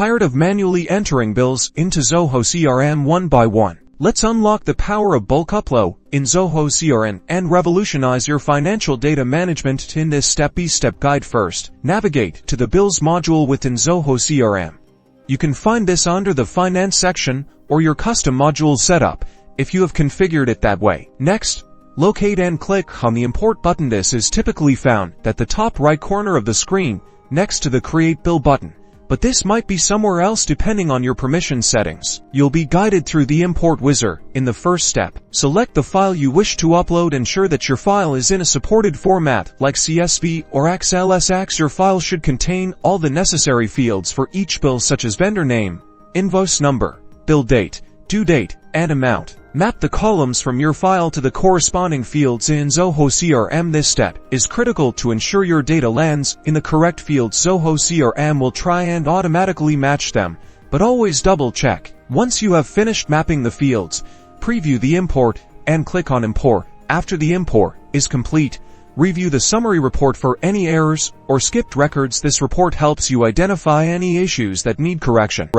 Tired of manually entering bills into Zoho CRM one by one? Let's unlock the power of bulk upload in Zoho CRM and revolutionize your financial data management in this step-by-step guide. First, navigate to the Bills module within Zoho CRM. You can find this under the Finance section or your custom module setup if you have configured it that way. Next, locate and click on the Import button. This is typically found at the top right corner of the screen next to the Create Bill button, but this might be somewhere else depending on your permission settings. You'll be guided through the Import wizard in the first step. Select the file you wish to upload. Ensure that your file is in a supported format like CSV or XLSX. Your file should contain all the necessary fields for each bill, such as vendor name, invoice number, bill date, due date, and amount. Map the columns from your file to the corresponding fields in Zoho CRM. This step is critical to ensure your data lands in the correct fields. Zoho CRM will try and automatically match them, but always double check. Once you have finished mapping the fields, preview the import and click on Import. After the import is complete, review the summary report for any errors or skipped records. This report helps you identify any issues that need correction.